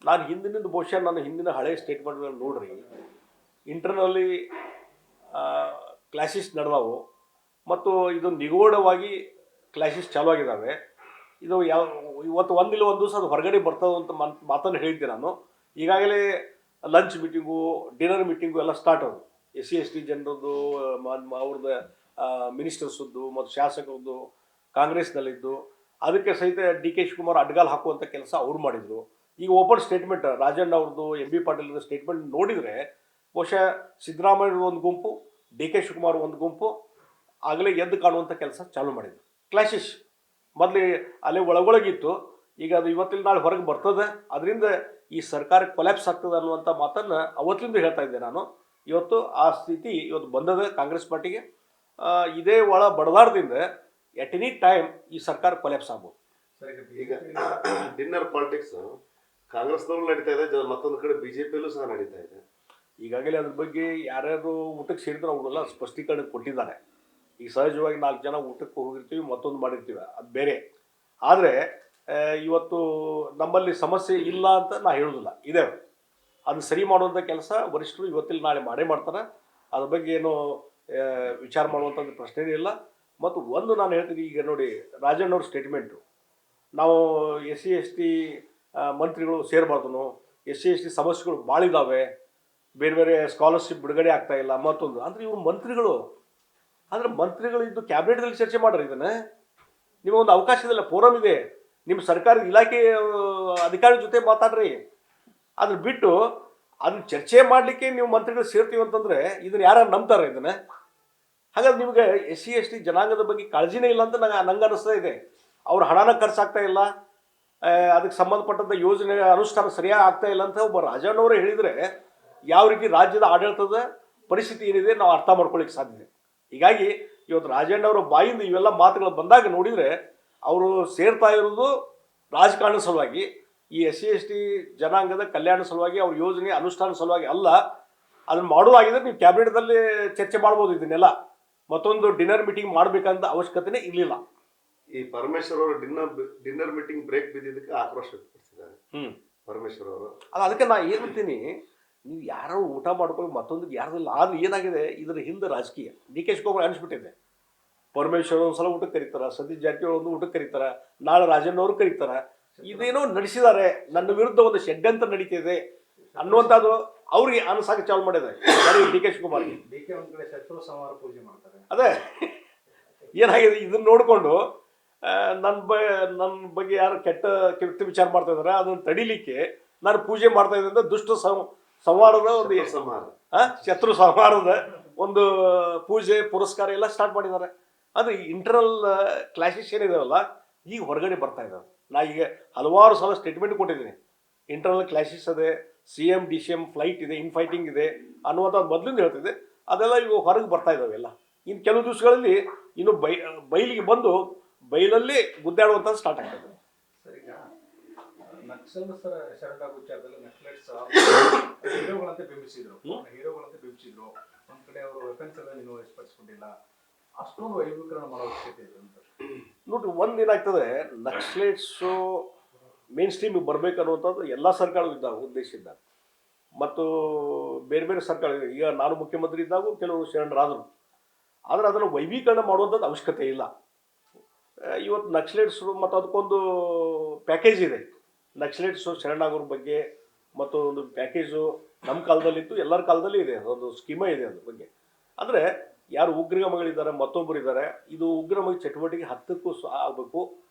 ನಾನು ಬಹುಶಃ ನಾನು ಹಿಂದಿನ ಹಳೆಯ ಸ್ಟೇಟ್ಮೆಂಟ್ಗಳನ್ನು ನೋಡ್ರಿ, ಇಂಟರ್ನಲ್ಲಿ ಕ್ಲಾಸಸ್ ನಡೆದವು ಮತ್ತು ಇದು ನಿಗೂಢವಾಗಿ ಕ್ಲಾಸಸ್ ಚಾಲೂ ಆಗಿದ್ದಾವೆ. ಇದು ಇವತ್ತು ಒಂದಿಲ್ಲ ಒಂದು ದಿವಸ ಅದು ಹೊರಗಡೆ ಬರ್ತದೆ ಅಂತ ಮಾತನ್ನು ಹೇಳಿದ್ದೆ ನಾನು. ಈಗಾಗಲೇ ಲಂಚ್ ಮೀಟಿಂಗು, ಡಿನ್ನರ್ ಮೀಟಿಂಗು ಎಲ್ಲ ಸ್ಟಾರ್ಟ್ ಆದವು. SC ST ಜನರದ್ದು, ಅವ್ರದ್ದು ಮಿನಿಸ್ಟರ್ಸದ್ದು ಮತ್ತು ಶಾಸಕರದ್ದು, ಕಾಂಗ್ರೆಸ್ನಲ್ಲಿದ್ದು, ಅದಕ್ಕೆ ಸಹಿತ DK ಶಿವಕುಮಾರ್ ಅಡ್ಗಾಲ್ ಹಾಕುವಂಥ ಕೆಲಸ ಅವ್ರು ಮಾಡಿದರು. ಈಗ ಓಪನ್ ಸ್ಟೇಟ್ಮೆಂಟ್ ರಾಜಣ್ಣ ಅವ್ರದ್ದು, MB ಪಾಟೀಲ್ ಸ್ಟೇಟ್ಮೆಂಟ್ ನೋಡಿದರೆ ಬಹುಶಃ ಸಿದ್ದರಾಮಯ್ಯ ಒಂದು ಗುಂಪು, DK ಶಿವಕುಮಾರ್ ಒಂದು ಗುಂಪು ಆಗಲೇ ಎದ್ದು ಕಾಣುವಂಥ ಕೆಲಸ ಚಾಲೂ ಮಾಡಿದ್ರು. ಕ್ಲಾಶಸ್ ಮೊದಲೇ ಅಲ್ಲೇ ಒಳಗೊಳಗಿತ್ತು, ಈಗ ಅದು ಇವತ್ತಿನ ನಾಳೆ ಹೊರಗೆ ಬರ್ತದೆ. ಅದರಿಂದ ಈ ಸರ್ಕಾರ ಕೊಲ್ಯಾಪ್ಸ್ ಆಗ್ತದೆ ಅನ್ನುವಂಥ ಮಾತನ್ನು ಅವತ್ತಿಂದ ಹೇಳ್ತಾ ಇದ್ದೆ ನಾನು. ಇವತ್ತು ಆ ಸ್ಥಿತಿ ಇವತ್ತು ಬಂದದ ಕಾಂಗ್ರೆಸ್ ಪಾರ್ಟಿಗೆ. ಇದೇ ಒಳ ಬಡದಾಡದಿಂದ ಎಟ್ ಎನಿ ಟೈಮ್ ಈ ಸರ್ಕಾರ ಕೊಲ್ಯಾಪ್ಸ್ ಆಗ್ಬೋದು. ಈಗ ಡಿನ್ನರ್ ಪಾಲಿಟಿಕ್ಸ್ ಕಾಂಗ್ರೆಸ್ನಲ್ಲೂ ನಡೀತಾ ಇದೆ, ಮತ್ತೊಂದು ಕಡೆ BJPಯಲ್ಲೂ ಸಹ ನಡೀತಾ ಇದೆ. ಈಗಾಗಲೇ ಅದ್ರ ಬಗ್ಗೆ ಯಾರ್ಯಾರು ಊಟಕ್ಕೆ ಸೇರಿದ್ರು ಅವರೆಲ್ಲ ಸ್ಪಷ್ಟೀಕರಣ ಕೊಟ್ಟಿದ್ದಾರೆ. ಈಗ ಸಹಜವಾಗಿ 4 ಜನ ಊಟಕ್ಕೆ ಹೋಗಿರ್ತೀವಿ, ಮತ್ತೊಂದು ಮಾಡಿರ್ತೀವಿ, ಅದು ಬೇರೆ. ಆದರೆ ಇವತ್ತು ನಮ್ಮಲ್ಲಿ ಸಮಸ್ಯೆ ಇಲ್ಲ ಅಂತ ನಾ ಹೇಳೋದಿಲ್ಲ, ಇದೆ. ಅದನ್ನು ಸರಿ ಮಾಡುವಂಥ ಕೆಲಸ ವರಿಷ್ಠರು ಇವತ್ತಿಲ್ಲಿ ನಾಳೆ ಮಾಡೇ ಮಾಡ್ತಾರೆ. ಅದ್ರ ಬಗ್ಗೆ ಏನು ವಿಚಾರ ಮಾಡುವಂಥದ್ದು ಪ್ರಶ್ನೆನೇ ಇಲ್ಲ. ಮತ್ತು ಒಂದು ನಾನು ಹೇಳ್ತೀನಿ, ಈಗ ನೋಡಿ ರಾಜಣ್ಣವ್ರ ಸ್ಟೇಟ್ಮೆಂಟು, ನಾವು SC ST ಮಂತ್ರಿಗಳು ಸೇರಬಾರ್ದು, SC ST ಸಮಸ್ಯೆಗಳು ಭಾಳ ಇದ್ದಾವೆ, ಬೇರೆ ಬೇರೆ ಸ್ಕಾಲರ್ಶಿಪ್ ಬಿಡುಗಡೆ ಆಗ್ತಾ ಇಲ್ಲ, ಮತ್ತೊಂದು. ಅಂದರೆ ಇವರು ಮಂತ್ರಿಗಳು, ಅಂದರೆ ಮಂತ್ರಿಗಳು ಇದ್ದು ಕ್ಯಾಬಿನೆಟ್ದಲ್ಲಿ ಚರ್ಚೆ ಮಾಡ್ರಿ. ಇದನ್ನು ನಿಮಗೊಂದು ಅವಕಾಶದಲ್ಲ, ಫೋರಮ್ ಇದೆ, ನಿಮ್ಮ ಸರ್ಕಾರದ ಇಲಾಖೆ ಅಧಿಕಾರಿ ಜೊತೆ ಮಾತಾಡ್ರಿ. ಅದ್ರ ಬಿಟ್ಟು ಅದನ್ನ ಚರ್ಚೆ ಮಾಡಲಿಕ್ಕೆ ನೀವು ಮಂತ್ರಿಗಳು ಸೇರ್ತೀವಿ ಅಂತಂದರೆ ಇದನ್ನು ಯಾರು ನಂಬ್ತಾರೆ ಇದನ್ನು? ಹಾಗಾದ್ರೆ ನಿಮಗೆ SC ST ಜನಾಂಗದ ಬಗ್ಗೆ ಕಾಳಜಿನೇ ಇಲ್ಲ ಅಂತ ನಂಗೆ ಅನ್ನಿಸ್ತಾ ಇದೆ. ಅವ್ರ ಹಣನ ಖರ್ಚಾಗ್ತಾ ಇಲ್ಲ, ಅದಕ್ಕೆ ಸಂಬಂಧಪಟ್ಟಂಥ ಯೋಜನೆ ಅನುಷ್ಠಾನ ಸರಿಯಾಗಿ ಆಗ್ತಾ ಇಲ್ಲ ಅಂತ ಒಬ್ಬ ರಾಜಣ್ಣವರೇ ಹೇಳಿದರೆ ಯಾವ ರೀತಿ ರಾಜ್ಯದ ಆಡಳಿತದ ಪರಿಸ್ಥಿತಿ ಏನಿದೆ ನಾವು ಅರ್ಥ ಮಾಡ್ಕೊಳ್ಳಿಕ್ಕೆ ಸಾಧ್ಯ. ಹೀಗಾಗಿ ಇವತ್ತು ರಾಜಣ್ಣವರ ಬಾಯಿಂದ ಇವೆಲ್ಲ ಮಾತುಗಳು ಬಂದಾಗ ನೋಡಿದರೆ ಅವರು ಸೇರ್ತಾ ಇರೋದು ರಾಜಕಾರಣದ ಸಲುವಾಗಿ, ಈ SC ST ಜನಾಂಗದ ಕಲ್ಯಾಣ ಸಲುವಾಗಿ, ಅವ್ರ ಯೋಜನೆ ಅನುಷ್ಠಾನ ಸಲುವಾಗಿ ಅಲ್ಲ. ಅದನ್ನು ಮಾಡೋದಾಗಿದ್ರೆ ನೀವು ಕ್ಯಾಬಿನೆಟ್ದಲ್ಲಿ ಚರ್ಚೆ ಮಾಡ್ಬೋದು ಇದನ್ನೆಲ್ಲ. ಮತ್ತೊಂದು ಡಿನ್ನರ್ ಮೀಟಿಂಗ್ ಮಾಡಬೇಕಂತ ಅವಶ್ಯಕತೆನೇ ಇರಲಿಲ್ಲ. ಈ ಪರಮೇಶ್ವರ್ ಅವರು ಡಿನ್ನರ್ ಮೀಟಿಂಗ್ ಬ್ರೇಕ್ ಬಿದ್ದಿದ್ದಕ್ಕೆ ಆಕ್ರೋಶ ವ್ಯಕ್ತಪಡಿಸಿದ್ದಾರೆ ಪರಮೇಶ್ವರ್ ಅವರು. ಅದಕ್ಕೆ ನಾ ಏನು ಹೇಳ್ತೀನಿ, ನೀವು ಯಾರೋ ಊಟ ಮಾಡ್ಕೊಳ್ಳಿ ಮತ್ತೊಂದು ಯಾರ್ದಿಲ್ಲ. ಆದ್ರೆ ಏನಾಗಿದೆ, ಇದರ ಹಿಂದೆ ರಾಜಕೀಯ. DK ಶಿವಕುಮಾರ್ ಅನಿಸ್ಬಿಟ್ಟಿದೆ. ಪರಮೇಶ್ವರ್ ಒಂದು ಸಲ ಊಟಕ್ಕೆ ಕರೀತಾರೆ, ಸತೀಶ್ ಜಾರಕಿಹೊಳಿ ಒಂದು ಊಟಕ್ಕೆ ಕರೀತಾರೆ, ನಾಳೆ ರಾಜಣ್ಣವರು ಕರೀತಾರೆ. ಇದೇನೋ ನಡೆಸಿದ್ದಾರೆ, ನನ್ನ ವಿರುದ್ಧ ಒಂದು ಷಡ್ಯಂತ್ರ ನಡೀತಿದೆ ಅನ್ನುವಂಥದ್ದು ಅವ್ರಿಗೆ ಅನ್ಸಾಕ ಚಾಲು ಮಾಡಿದೆ DK ಶಿವಕುಮಾರ್ಗೆ. ಅದೇ ಏನಾಗಿದೆ, ಇದನ್ನ ನೋಡಿಕೊಂಡು ನನ್ನ ಬಗ್ಗೆ ಯಾರು ಕೆಟ್ಟ ವಿಚಾರ ಮಾಡ್ತಾ ಇದ್ದಾರೆ ಅದನ್ನು ತಡಿಲಿಕ್ಕೆ ನಾನು ಪೂಜೆ ಮಾಡ್ತಾ ಇದ್ದೆ ಅಂತ ದುಷ್ಟ ಸಂಹಾರದ ಒಂದು ಶತ್ರು ಸಂಹಾರದ ಒಂದು ಪೂಜೆ ಪುರಸ್ಕಾರ ಎಲ್ಲ ಸ್ಟಾರ್ಟ್ ಮಾಡಿದ್ದಾರೆ. ಅದು ಇಂಟರ್ನಲ್ ಕ್ಲಾಶಸ್ ಏನಿದಾವಲ್ಲ ಈಗ ಹೊರಗಡೆ ಬರ್ತಾ ಇದ್ದಾವೆ. ನಾ ಈಗ ಹಲವಾರು ಸಲ ಸ್ಟೇಟ್ಮೆಂಟ್ ಕೊಟ್ಟಿದ್ದೀನಿ. ಇಂಟರ್ನಲ್ ಕ್ಲಾಶಸ್ ಅದೇ, CM DCM ಫ್ಲೈಟ್ ಇದೆ, ಇನ್ಫೈಟಿಂಗ್ ಇದೆ ಅನ್ನುವಂಥದ್ದು ಮೊದಲಿಂದ ಹೇಳ್ತಿದ್ದೆ. ಅದೆಲ್ಲ ಈಗ ಹೊರಗೆ ಬರ್ತಾ ಇದ್ದಾವೆ ಎಲ್ಲ. ಇನ್ನು ಕೆಲವು ದಿವಸಗಳಲ್ಲಿ ಇನ್ನು ಬೈಲಿಗೆ ಬಂದು ಬೈಲಲ್ಲಿ ಗುದ್ದಾಡುವಂಥದ್ದು ಸ್ಟಾರ್ಟ್ ಆಗ್ತದೆ. ನಕ್ಸಲರ ಶರಣಾಗೋ ವಿಚಾರದಲ್ಲಿ ನಕ್ಸಲೈಟ್ಸ್ ಹೀರೋಗಳಂತೆ ಬಿಂಬಿಸಿದ್ರು. ಒಂದ್ ಕಡೆ ಅವರು ವೆಪನ್ಸ್ ಎಲ್ಲ ನೀವು ಸ್ಪರ್ಶಿಸ್ಕೊಂಡಿಲ್ಲ, ಅಷ್ಟೊಂದು ವೈಭವೀಕರಣ ಮಾಡೋ ಅವಶ್ಯಕತೆ ಇದೆ ಅಂತ ನೋಡ್ರಿ. ಒಂದೇನಾಗ್ತದೆ, ನಕ್ಸಲೈಟ್ಸು ಮೇನ್ ಸ್ಟ್ರೀಮಿಗೆ ಬರಬೇಕು ಅನ್ನುವಂಥದ್ದು ಎಲ್ಲ ಸರ್ಕಾರಗಳು ಇದ್ದಾಗ ಉದ್ದೇಶ ಇದ್ದಾಗ, ಮತ್ತು ಬೇರೆ ಬೇರೆ ಸರ್ಕಾರ, ಈಗ ನಾನು ಮುಖ್ಯಮಂತ್ರಿ ಇದ್ದಾಗೂ ಕೆಲವರು ಶರಣರಾದರು. ಆದರೆ ಅದನ್ನು ವೈಭೀಕರಣ ಮಾಡುವಂಥದ್ದು ಅವಶ್ಯಕತೆ ಇಲ್ಲ. ಇವತ್ತು ನಕ್ಸಲೈಟ್ಸು ಮತ್ತು ಅದಕ್ಕೊಂದು ಪ್ಯಾಕೇಜ್ ಇದೆ. ನಕ್ಸಲೈಟ್ಸು ಶರಣಾಗೋರ ಬಗ್ಗೆ ಮತ್ತು ಒಂದು ಪ್ಯಾಕೇಜು ನಮ್ಮ ಕಾಲದಲ್ಲಿತ್ತು, ಎಲ್ಲರ ಕಾಲದಲ್ಲಿ ಇದೆ, ಒಂದು ಸ್ಕೀಮೇ ಇದೆ ಅದ್ರ ಬಗ್ಗೆ. ಅಂದರೆ ಯಾರು ಉಗ್ರಗಾಮಿಗಳಿದ್ದಾರೆ, ಮತ್ತೊಬ್ಬರು ಇದ್ದಾರೆ, ಇದು ಉಗ್ರಗಾಮಿ ಚಟುವಟಿಕೆ ಹತ್ತಕ್ಕೂ ಆಗಬೇಕು,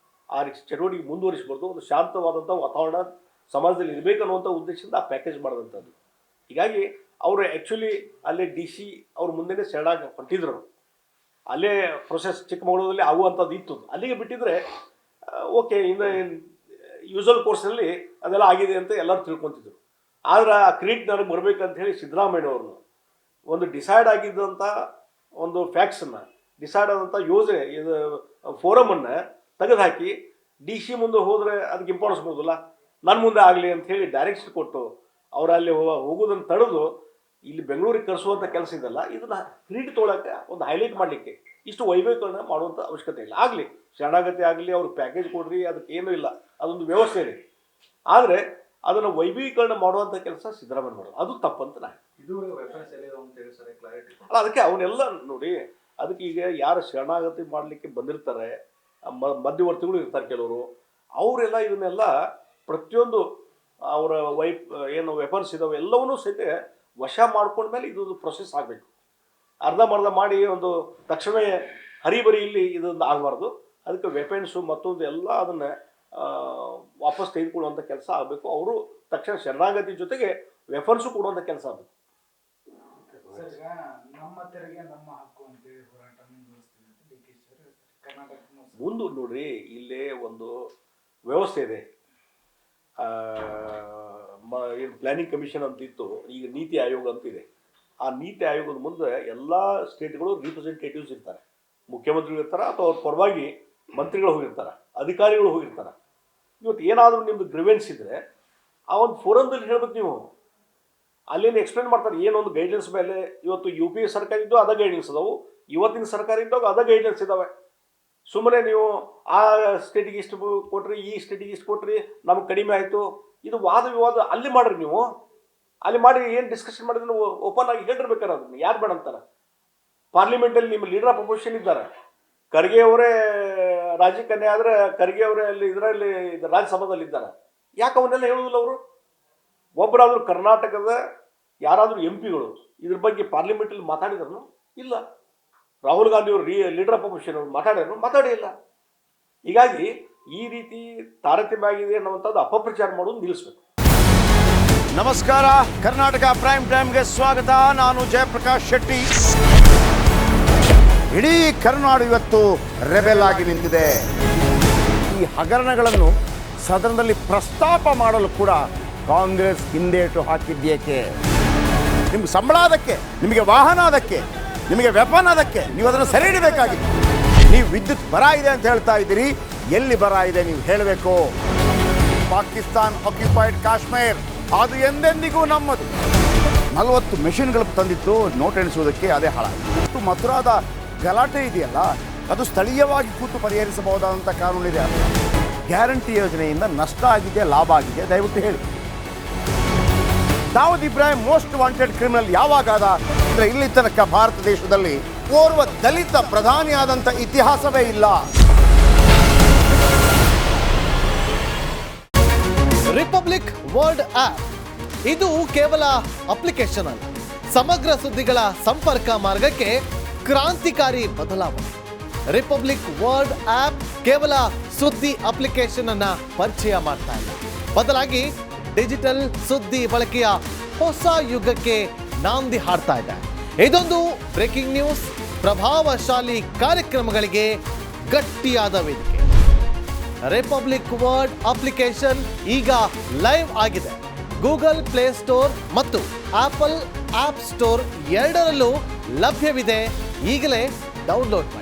ಆ ಚಟುವಟಿಕೆ ಮುಂದುವರಿಸಬಾರ್ದು, ಒಂದು ಶಾಂತವಾದಂಥ ವಾತಾವರಣ ಸಮಾಜದಲ್ಲಿ ಇರಬೇಕು ಅನ್ನುವಂಥ ಉದ್ದೇಶದಿಂದ ಆ ಪ್ಯಾಕೇಜ್ ಮಾಡಿದಂಥದ್ದು. ಹೀಗಾಗಿ ಅವರು ಆ್ಯಕ್ಚುಲಿ ಅಲ್ಲೇ DC ಅವ್ರ ಮುಂದೆನೇ ಶರಣಾಗಿ ಹೊಂಟಿದ್ರು. ಅಲ್ಲೇ ಪ್ರೊಸೆಸ್ ಚಿಕ್ಕಮಗಳೂರಲ್ಲಿ ಆಗುವಂಥದ್ದು ಇತ್ತು. ಅಲ್ಲಿಗೆ ಬಿಟ್ಟಿದ್ರೆ ಓಕೆ, ಇನ್ನು ಯೂಸಲ್ ಕೋರ್ಸಲ್ಲಿ ಅದೆಲ್ಲ ಆಗಿದೆ ಅಂತ ಎಲ್ಲರೂ ತಿಳ್ಕೊತಿದ್ರು. ಆದರೆ ಆ ಕ್ರೆಡಿಟ್ ನನಗೆ ಬರಬೇಕಂತ ಹೇಳಿ ಸಿದ್ದರಾಮಯ್ಯನವ್ರನ್ನ ಒಂದು ಡಿಸೈಡ್ ಆಗಿದ್ದಂಥ ಒಂದು ಫ್ಯಾಕ್ಟ್ಸನ್ನು, ಡಿಸೈಡ್ ಆದಂಥ ಯೋಜನೆ, ಇದು ಫೋರಮನ್ನು ತೆಗೆದುಹಾಕಿ DC ಮುಂದೆ ಹೋದರೆ ಅದಕ್ಕೆ ಇಂಪಾರ್ಟೆನ್ಸ್ ಕೊಡೋದಿಲ್ಲ, ನನ್ನ ಮುಂದೆ ಆಗಲಿ ಅಂತ ಹೇಳಿ ಡೈರೆಕ್ಷನ್ ಕೊಟ್ಟು ಅವರಲ್ಲಿ ಹೋಗೋದನ್ನು ತಡೆದು ಇಲ್ಲಿ ಬೆಂಗಳೂರಿಗೆ ಕರೆಸುವಂಥ ಕೆಲಸ ಇದೆಲ್ಲ, ಇದನ್ನು ಕ್ರೆಡಿಟ್ ತೊಗೊಳಕ್ಕೆ, ಒಂದು ಹೈಲೈಟ್ ಮಾಡಲಿಕ್ಕೆ ಇಷ್ಟು ವೈಭವೀಕರಣ ಮಾಡುವಂಥ ಅವಶ್ಯಕತೆ ಇಲ್ಲ. ಆಗಲಿ ಶರಣಾಗತಿ ಆಗಲಿ, ಅವ್ರಿಗೆ ಪ್ಯಾಕೇಜ್ ಕೊಡ್ರಿ, ಅದಕ್ಕೆ ಏನೂ ಇಲ್ಲ, ಅದೊಂದು ವ್ಯವಸ್ಥೆ ಇದೆ. ಆದರೆ ಅದನ್ನು ವೈಭವೀಕರಣ ಮಾಡುವಂಥ ಕೆಲಸ ಸಿದ್ದರಾಮಯ್ಯ ಮಾಡೋದು, ಅದು ತಪ್ಪಂತ ನಾನು. ಇದುವರೆಗೆ ವೆಪನ್ಸ್ ಎಲ್ಲಿದೆ ಅಂತ ಹೇಳಿ ಸರ್ ಕ್ಲಾರಿಟಿ. ಅಲ್ಲ, ಅದಕ್ಕೆ ಅವನ್ನೆಲ್ಲ ನೋಡಿ, ಅದಕ್ಕೆ ಈಗ ಯಾರು ಶರಣಾಗತಿ ಮಾಡಲಿಕ್ಕೆ ಬಂದಿರ್ತಾರೆ, ಮಧ್ಯವರ್ತಿಗಳು ಇರ್ತಾರೆ ಕೆಲವರು, ಅವರೆಲ್ಲ ಇದನ್ನೆಲ್ಲ ಪ್ರತಿಯೊಂದು ಅವರ ಏನು ವೆಪನ್ಸ್ ಇದಾವೆ ಎಲ್ಲವನ್ನೂ ಸಹಿತ ವಶ ಮಾಡ್ಕೊಂಡ್ಮೇಲೆ ಇದೊಂದು ಪ್ರೊಸೆಸ್ ಆಗಬೇಕು. ಅರ್ಧಂಬರ್ಧ ಮಾಡಿ ಒಂದು ತಕ್ಷಣವೇ ಹರಿಬರಿ ಇಲ್ಲಿ ಇದೊಂದು ಆಗಬಾರ್ದು. ಅದಕ್ಕೆ ವೆಪನ್ಸು ಮತ್ತೊಂದು ಎಲ್ಲ ಅದನ್ನು ವಾಪಸ್ ತೆಗೆದುಕೊಳ್ಳುವಂಥ ಕೆಲಸ ಆಗಬೇಕು. ಅವರು ತಕ್ಷಣ ಶರಣಾಗತಿ ಜೊತೆಗೆ ವೆಪನ್ಸು ಕೊಡುವಂಥ ಕೆಲಸ ಆಗಬೇಕು. ನಮ್ಮ ತೆರಿಗೆ ನಮ್ಮ ಹಕ್ಕು ಅಂತೇಳಿ ಹೋರಾಟ ಮುಂದುವರಿಸ್ತೀವಿ ಅಂತ ಡಿ.ಕೆ. ಕರ್ನಾಟಕ ಮುಂದೆ ನೋಡ್ರಿ, ಇಲ್ಲೇ ಒಂದು ವ್ಯವಸ್ಥೆ ಇದೆ. ಏನು ಪ್ಲಾನಿಂಗ್ ಕಮಿಷನ್ ಅಂತ ಇತ್ತು, ಈಗ ನೀತಿ ಆಯೋಗ ಅಂತ ಇದೆ. ಆ ನೀತಿ ಆಯೋಗದ ಮುಂದೆ ಎಲ್ಲ ಸ್ಟೇಟ್ಗಳು ರಿಪ್ರೆಸೆಂಟೇಟಿವ್ಸ್ ಇರ್ತಾರೆ, ಮುಖ್ಯಮಂತ್ರಿಗಳು ಇರ್ತಾರೆ ಅಥವಾ ಅವ್ರ ಪರವಾಗಿ ಮಂತ್ರಿಗಳು ಹೋಗಿರ್ತಾರೆ, ಅಧಿಕಾರಿಗಳು ಹೋಗಿರ್ತಾರೆ. ಇವತ್ತು ಏನಾದರೂ ನಿಮ್ಮದು ಗ್ರಿವೆನ್ಸ್ ಇದ್ದರೆ ಆ ಒಂದು ಫೋರಮ್ದಲ್ಲಿ ಹೇಳ್ಬೇಕು ನೀವು. ಅಲ್ಲೇನು ಎಕ್ಸ್ಪ್ಲೇನ್ ಮಾಡ್ತಾರೆ, ಏನೊಂದು ಗೈಡ್ಲೈನ್ಸ್ ಮೇಲೆ. ಇವತ್ತು UPA ಸರ್ಕಾರ ಇದ್ದು ಅದ ಗೈಡ್ಲೈನ್ಸ್ ಅದಾವು, ಇವತ್ತಿನ ಸರ್ಕಾರ ಇದ್ದಾಗ ಅದ ಗೈಡ್ಲೈನ್ಸ್ ಇದ್ದಾವೆ. ಸುಮ್ಮನೆ ನೀವು ಆ ಸ್ಟೇಟಿಗೆ ಇಷ್ಟು ಕೊಟ್ರಿ, ಈ ಸ್ಟೇಟಿಗೆ ಇಷ್ಟು ಕೊಟ್ರಿ, ನಮ್ಗೆ ಕಡಿಮೆ ಆಯಿತು, ಇದು ವಾದ ವಿವಾದ ಅಲ್ಲಿ ಮಾಡ್ರಿ ನೀವು. ಅಲ್ಲಿ ಮಾಡಿ ಏನು ಡಿಸ್ಕಷನ್ ಮಾಡಿದ್ರೆ ಓಪನ್ ಆಗಿ ಹೇಳಿರ್ಬೇಕಾರೆ ಅದನ್ನು ಯಾರು ಬೇಡ ಅಂತಾರೆ. ಪಾರ್ಲಿಮೆಂಟಲ್ಲಿ ನಿಮ್ಮ ಲೀಡರ್ ಆಫ್ ಅಪೋಸಿಷನ್ ಇದ್ದಾರೆ, ಖರ್ಗೆ ಅವರೇ ರಾಜಕನ್ಯೆ ಆದರೆ ಖರ್ಗೆ ಅವರೇ ಅಲ್ಲಿ ಇದರಲ್ಲಿ ರಾಜ್ಯಸಭಾದಲ್ಲಿ ಇದ್ದಾರೆ. ಯಾಕೆ ಅವನ್ನೆಲ್ಲ ಹೇಳೋದಿಲ್ಲ ಅವರು? ಒಬ್ಬರಾದರೂ ಕರ್ನಾಟಕದ ಯಾರಾದರೂ MP ಗಳು ಇದ್ರ ಬಗ್ಗೆ ಪಾರ್ಲಿಮೆಂಟಲ್ಲಿ ಮಾತಾಡಿದ್ರು? ಇಲ್ಲ. ರಾಹುಲ್ ಗಾಂಧಿ ಅವರು ಲೀಡರ್ ಆಫ್ ಅಪೋಸಿಷನ್ ಅವರು ಮಾತಾಡೇ ಇಲ್ಲ. ಹೀಗಾಗಿ ಈ ರೀತಿ ತಾರತಮ್ಯ ಆಗಿದೆ ಅನ್ನುವಂಥದ್ದು ಅಪಪ್ರಚಾರ ಮಾಡೋದು ನಿಲ್ಲಿಸ್ಬೇಕು. ನಮಸ್ಕಾರ, ಕರ್ನಾಟಕ ಪ್ರೈಮ್ ಟೈಮ್ಗೆ ಸ್ವಾಗತ. ನಾನು ಜಯಪ್ರಕಾಶ್ ಶೆಟ್ಟಿ. ಇಡೀ ಕರ್ನಾಡು ಇವತ್ತು ರೆಬೆಲ್ ಆಗಿ ನಿಂತಿದೆ. ಈ ಹಗರಣಗಳನ್ನು ಸದನದಲ್ಲಿ ಪ್ರಸ್ತಾಪ ಮಾಡಲು ಕೂಡ ಕಾಂಗ್ರೆಸ್ ಹಿಂದೇಟು ಹಾಕಿದ್ದೇಕೆ? ನಿಮ್ಗೆ ಸಂಬಳ ಅದಕ್ಕೆ, ನಿಮಗೆ ವಾಹನ ಅದಕ್ಕೆ, ನಿಮಗೆ ವೆಪನ್ ಅದಕ್ಕೆ, ನೀವು ಅದನ್ನು ಸೆರೆ ಹಿಡಿಬೇಕಾಗಿತ್ತು. ನೀವು ವಿದ್ಯುತ್ ಬರ ಇದೆ ಅಂತ ಹೇಳ್ತಾ ಇದ್ದೀರಿ, ಎಲ್ಲಿ ಬರ ಇದೆ ನೀವು ಹೇಳಬೇಕು. ಪಾಕಿಸ್ತಾನ್ ಆಕ್ಯುಪೈಡ್ ಕಾಶ್ಮೀರ್ ಅದು ಎಂದೆಂದಿಗೂ ನಮ್ಮದು. 40 ಮೆಷಿನ್ಗಳು ತಂದಿತ್ತು ನೋಟ್ ಎಣಿಸುವುದಕ್ಕೆ, ಅದೇ ಹಾಳಾಗಿದೆ. ಮಥುರಾದ ಗಲಾಟೆ ಇದೆಯಲ್ಲ, ಅದು ಸ್ಥಳೀಯವಾಗಿ ಕೂತು ಪರಿಹರಿಸಬಹುದಾದಂಥ ಕಾನೂನಿದೆ. ಗ್ಯಾರಂಟಿ ಯೋಜನೆಯಿಂದ ನಷ್ಟ ಆಗಿದೆ, ಲಾಭ ಆಗಿದೆ, ದಯವಿಟ್ಟು ಹೇಳಿ. Dawood Ibrahim most wanted criminal ಯಾವಾಗಾದ ಅಂದರೆ ಇಲ್ಲಿ ತನಕ ಭಾರತ ದೇಶದಲ್ಲಿ ಓರ್ವ ದಲಿತ ಪ್ರಧಾನಿಯಾದಂಥ ಇತಿಹಾಸವೇ ಇಲ್ಲ. ರಿಪಬ್ಲಿಕ್ ವರ್ಲ್ಡ್ ಆಪ್ ಇದು ಕೇವಲ ಅಪ್ಲಿಕೇಶನ್ ಅಲ್ಲ, ಸಮಗ್ರ ಸುದ್ದಿಗಳ ಸಂಪರ್ಕ ಮಾರ್ಗಕ್ಕೆ ಕ್ರಾಂತಿಕಾರಿ ಬದಲಾವಣೆ. ರಿಪಬ್ಲಿಕ್ ವರ್ಲ್ಡ್ ಆಪ್ ಕೇವಲ ಸುದ್ದಿ ಅಪ್ಲಿಕೇಶನ್ ಅನ್ನ ಪರಿಚಯ ಮಾಡ್ತಾ ಇಲ್ಲ, ಬದಲಾಗಿ ಡಿಜಿಟಲ್ ಸುದ್ದಿ ಬಳಕೆಯ ಹೊಸ ಯುಗಕ್ಕೆ ನಾಂದಿ ಹಾಡ್ತಾ ಇದೆ. ಇದೊಂದು ಬ್ರೇಕಿಂಗ್ ನ್ಯೂಸ್, ಪ್ರಭಾವಶಾಲಿ ಕಾರ್ಯಕ್ರಮಗಳಿಗೆ ಗಟ್ಟಿಯಾದ ವೇದಿಕೆ. ರಿಪಬ್ಲಿಕ್ ವರ್ಲ್ಡ್ ಅಪ್ಲಿಕೇಶನ್ ಈಗ ಲೈವ್ ಆಗಿದೆ. ಗೂಗಲ್ ಪ್ಲೇ ಸ್ಟೋರ್ ಮತ್ತು ಆಪಲ್ ಆಪ್ ಸ್ಟೋರ್ ಎರಡರಲ್ಲೂ ಲಭ್ಯವಿದೆ. ಈಗಲೇ ಡೌನ್ಲೋಡ್ ಮಾಡಿ.